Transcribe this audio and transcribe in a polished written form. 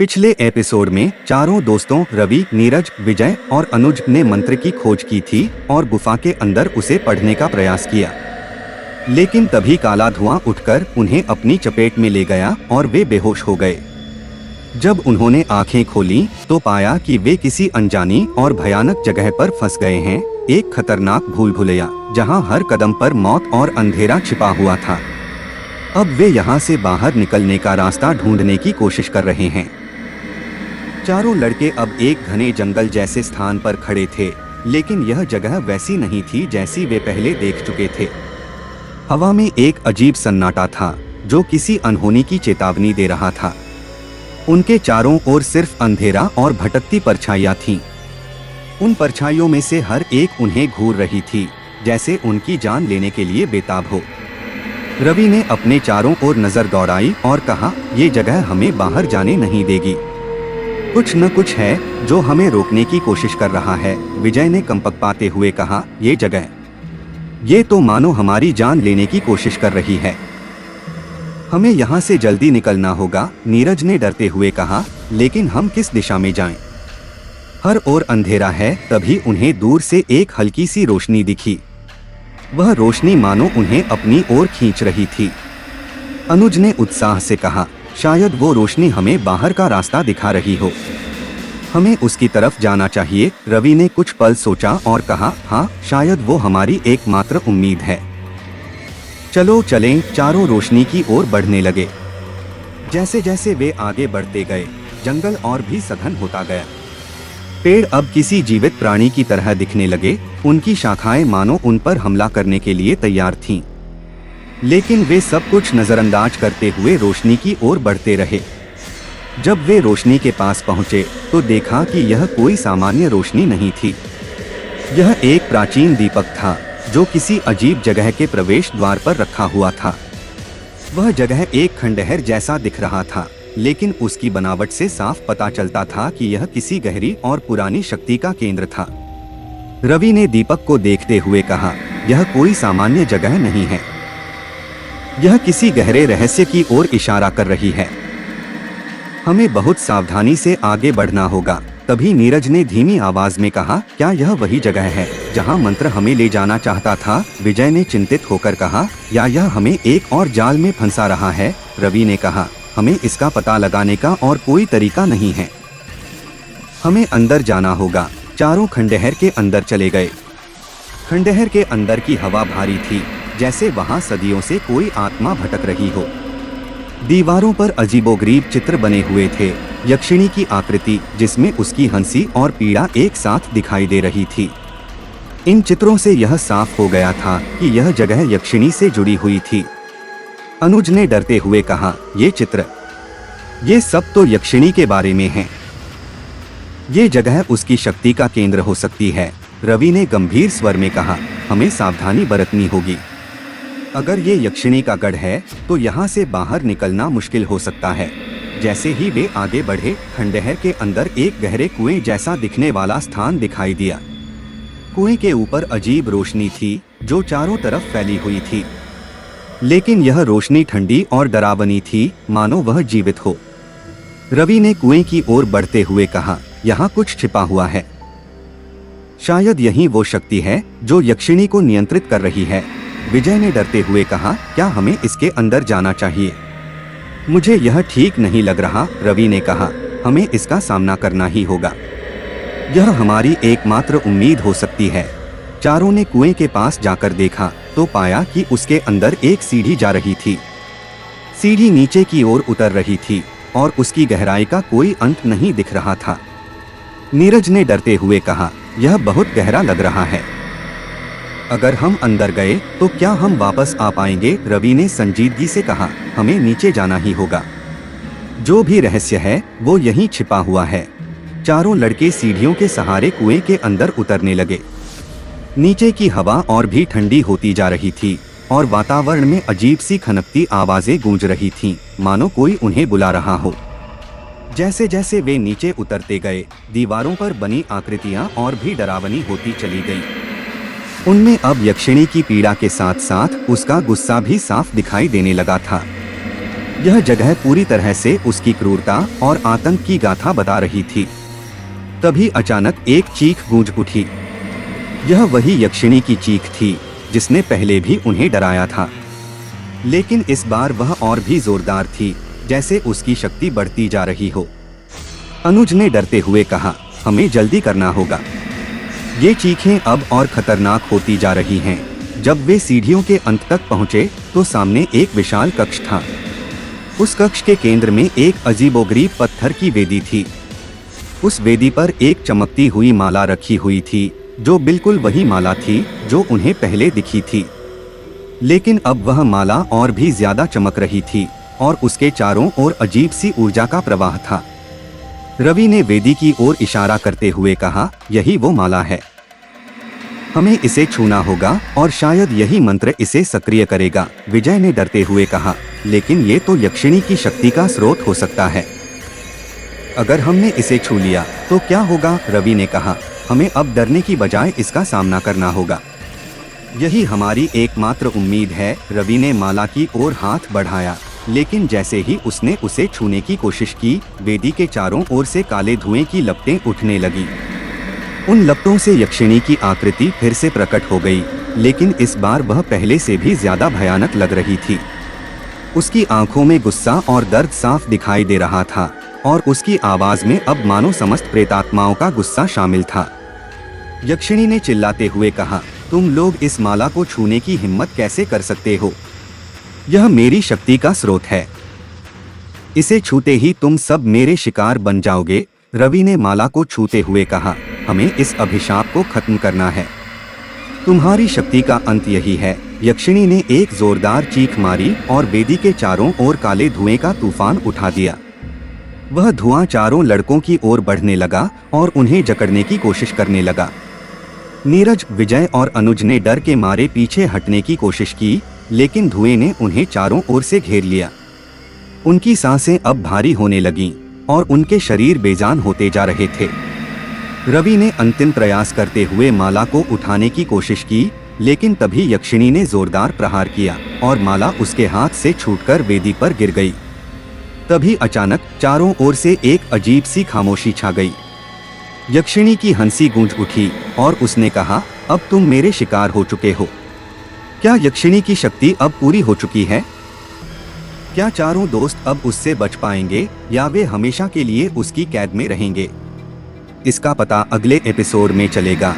पिछले एपिसोड में चारों दोस्तों रवि, नीरज, विजय और अनुज ने मंत्र की खोज की थी और गुफा के अंदर उसे पढ़ने का प्रयास किया। लेकिन तभी काला धुआं उठकर उन्हें अपनी चपेट में ले गया और वे बेहोश हो गए। जब उन्होंने आंखें खोलीं तो पाया कि वे किसी अनजानी और भयानक जगह पर फंस गए हैं, एक खतरनाक भूल भुलैया जहां हर कदम पर मौत और अंधेरा छिपा हुआ था। अब वे यहां से बाहर निकलने का रास्ता ढूंढने की कोशिश कर रहे हैं। चारों लड़के अब एक घने जंगल जैसे स्थान पर खड़े थे, लेकिन यह जगह वैसी नहीं थी जैसी वे पहले देख चुके थे। हवा में एक अजीब सन्नाटा था जो किसी अनहोनी की चेतावनी दे रहा था। उनके चारों ओर सिर्फ अंधेरा और भटकती परछाइयां थीं। उन परछाइयों में से हर एक उन्हें घूर रही थी, जैसे उनकी जान लेने के लिए बेताब हो। रवि ने अपने चारों ओर नजर दौड़ाई और कहा, ये जगह हमें बाहर जाने नहीं देगी। कुछ न कुछ है जो हमें रोकने की कोशिश कर रहा है। विजय ने कंपक पाते हुए कहा, ये तो मानो हमारी जान लेने की कोशिश कर रही है। हमें यहाँ से जल्दी निकलना होगा, नीरज ने डरते हुए कहा, लेकिन हम किस दिशा में जाएं? हर ओर अंधेरा है। तभी उन्हें दूर से एक हल्की सी रोशनी दिखी। वह रोशनी मानो उन्हें अपनी ओर खींच रही थी। अनुज ने उत्साह से कहा, शायद वो रोशनी हमें बाहर का रास्ता दिखा रही हो। हमें उसकी तरफ जाना चाहिए। रवि ने कुछ पल सोचा और कहा, हाँ, शायद वो हमारी एकमात्र उम्मीद है। चलो चलें। चारों रोशनी की ओर बढ़ने लगे। जैसे जैसे वे आगे बढ़ते गए, जंगल और भी सघन होता गया। पेड़ अब किसी जीवित प्राणी की तरह दिखने लगे। उनकी शाखाएं मानो उन पर हमला करने के लिए तैयार थीं। लेकिन वे सब कुछ नजरअंदाज करते हुए रोशनी की ओर बढ़ते रहे। जब वे रोशनी के पास पहुंचे तो देखा कि यह कोई सामान्य रोशनी नहीं थी। यह एक प्राचीन दीपक था जो किसी अजीब जगह के प्रवेश द्वार पर रखा हुआ था। वह जगह एक खंडहर जैसा दिख रहा था, लेकिन उसकी बनावट से साफ पता चलता था कि यह किसी गहरी और पुरानी शक्ति का केंद्र था। रवि ने दीपक को देखते हुए कहा, यह कोई सामान्य जगह नहीं है। यह किसी गहरे रहस्य की ओर इशारा कर रही है। हमें बहुत सावधानी से आगे बढ़ना होगा। तभी नीरज ने धीमी आवाज में कहा, क्या यह वही जगह है जहां मंत्र हमें ले जाना चाहता था? विजय ने चिंतित होकर कहा, या यह हमें एक और जाल में फंसा रहा है? रवि ने कहा, हमें इसका पता लगाने का और कोई तरीका नहीं है। हमें अंदर जाना होगा। चारों खंडहर के अंदर चले गए। खंडहर के अंदर की हवा भारी थी, जैसे वहां सदियों से कोई आत्मा भटक रही हो। दीवारों पर अजीबोगरीब चित्र बने हुए थे। यक्षिणी की आकृति जिसमें उसकी हंसी और पीड़ा एक साथ दिखाई दे रही थी। इन चित्रों से यह साफ हो गया था कि यह जगह यक्षिणी से जुड़ी हुई थी। अनुज ने डरते हुए कहा, ये सब तो यक्षिणी के बारे में है। ये जगह उसकी शक्ति का केंद्र हो सकती है। रवि ने गंभीर स्वर में कहा, हमें सावधानी बरतनी होगी। अगर ये यक्षिणी का गढ़ है तो यहाँ से बाहर निकलना मुश्किल हो सकता है। जैसे ही वे आगे बढ़े, खंडहर के अंदर एक गहरे कुएं जैसा दिखने वाला स्थान दिखाई दिया। कुएं के ऊपर अजीब रोशनी थी जो चारों तरफ फैली हुई थी, लेकिन यह रोशनी ठंडी और डरावनी थी, मानो वह जीवित हो। रवि ने कुएं की ओर बढ़ते हुए कहा, यहाँ कुछ छिपा हुआ है। शायद यही वो शक्ति है जो यक्षिणी को नियंत्रित कर रही है। विजय ने डरते हुए कहा, क्या हमें इसके अंदर जाना चाहिए? मुझे यह ठीक नहीं लग रहा। रवि ने कहा, हमें इसका सामना करना ही होगा। यह हमारी एकमात्र उम्मीद हो सकती है। चारों ने कुएं के पास जाकर देखा तो पाया कि उसके अंदर एक सीढ़ी जा रही थी। सीढ़ी नीचे की ओर उतर रही थी और उसकी गहराई का कोई अंत नहीं दिख रहा था। नीरज ने डरते हुए कहा, यह बहुत गहरा लग रहा है। अगर हम अंदर गए तो क्या हम वापस आ पाएंगे? रवि ने संजीदगी से कहा, हमें नीचे जाना ही होगा। जो भी रहस्य है वो यहीं छिपा हुआ है। चारों लड़के सीढ़ियों के सहारे कुएं के अंदर उतरने लगे। नीचे की हवा और भी ठंडी होती जा रही थी और वातावरण में अजीब सी खनकती आवाजें गूंज रही थीं, मानो कोई उन्हें बुला रहा हो। जैसे जैसे वे नीचे उतरते गए, दीवारों पर बनी आकृतियां और भी डरावनी होती चली गईं। उनमें अब यक्षिणी की पीड़ा के साथ साथ उसका गुस्सा भी साफ दिखाई देने लगा था। यह जगह पूरी तरह से उसकी क्रूरता और आतंक की गाथा बता रही थी। तभी अचानक एक चीख गूंज उठी। यह वही यक्षिणी की चीख थी जिसने पहले भी उन्हें डराया था, लेकिन इस बार वह और भी जोरदार थी, जैसे उसकी शक्ति बढ़ती जा रही हो। अनुज ने डरते हुए कहा, हमें जल्दी करना होगा। ये चीखें अब और खतरनाक होती जा रही हैं। जब वे सीढ़ियों के अंत तक पहुंचे तो सामने एक विशाल कक्ष था। उस कक्ष के केंद्र में एक अजीबोगरीब पत्थर की वेदी थी। उस वेदी पर एक चमकती हुई माला रखी हुई थी, जो बिल्कुल वही माला थी जो उन्हें पहले दिखी थी। लेकिन अब वह माला और भी ज्यादा चमक रही थी और उसके चारों ओर अजीब सी ऊर्जा का प्रवाह था। रवि ने वेदी की ओर इशारा करते हुए कहा, यही वो माला है। हमें इसे छूना होगा और शायद यही मंत्र इसे सक्रिय करेगा। विजय ने डरते हुए कहा, लेकिन ये तो यक्षिणी की शक्ति का स्रोत हो सकता है। अगर हमने इसे छू लिया तो क्या होगा? रवि ने कहा, हमें अब डरने की बजाय इसका सामना करना होगा। यही हमारी एकमात्र उम्मीद है। रवि ने माला की ओर हाथ बढ़ाया, लेकिन जैसे ही उसने उसे छूने की कोशिश की, वेदी के चारों ओर से काले धुएं की लपटें उठने लगी। उन लपटों से यक्षिणी की आकृति फिर से प्रकट हो गई, लेकिन इस बार वह पहले से भी ज्यादा भयानक लग रही थी। उसकी आंखों में गुस्सा और दर्द साफ दिखाई दे रहा था और उसकी आवाज में अब मानो समस्त प्रेतात्माओं का गुस्सा शामिल था। यक्षिणी ने चिल्लाते हुए कहा, तुम लोग इस माला को छूने की हिम्मत कैसे कर सकते हो? यह मेरी शक्ति का स्रोत है। इसे छूते ही तुम सब मेरे शिकार बन जाओगे। रवि ने माला को छूते हुए कहा, हमें इस अभिशाप को खत्म करना है। तुम्हारी शक्ति का अंत यही है। यक्षिणी ने एक जोरदार चीख मारी और वेदी के चारों ओर काले धुएं का तूफान उठा दिया। वह धुआं चारों लड़कों की ओर बढ़ने लगा और उन्हें जकड़ने की कोशिश करने लगा। नीरज, विजय और अनुज ने डर के मारे पीछे हटने की कोशिश की, लेकिन धुएं ने उन्हें चारों ओर से घेर लिया। उनकी सांसें अब भारी होने लगीं और उनके शरीर बेजान होते जा रहे थे। रवि ने अंतिम प्रयास करते हुए माला को उठाने की कोशिश की, लेकिन तभी यक्षिणी ने जोरदार प्रहार किया और माला उसके हाथ से छूटकर वेदी पर गिर गई। तभी अचानक चारों ओर से एक अजीब सी खामोशी छा गई। यक्षिणी की हंसी गूंज उठी और उसने कहा, अब तुम मेरे शिकार हो चुके हो। क्या यक्षिणी की शक्ति अब पूरी हो चुकी है? क्या चारों दोस्त अब उससे बच पाएंगे या वे हमेशा के लिए उसकी कैद में रहेंगे? इसका पता अगले एपिसोड में चलेगा।